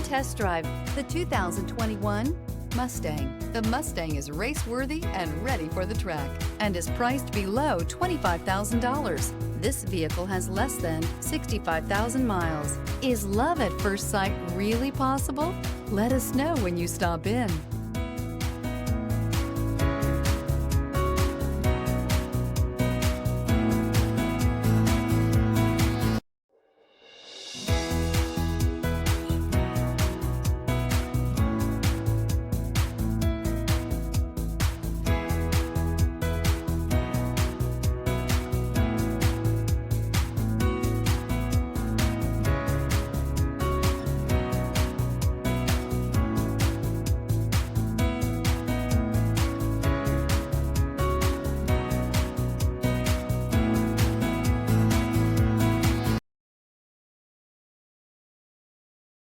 Come test drive the 2021 Mustang. The Mustang is race-worthy and ready for the track and is priced below $25,000. This vehicle has less than 65,000 miles. Is love at first sight really possible? Let us know when you stop in.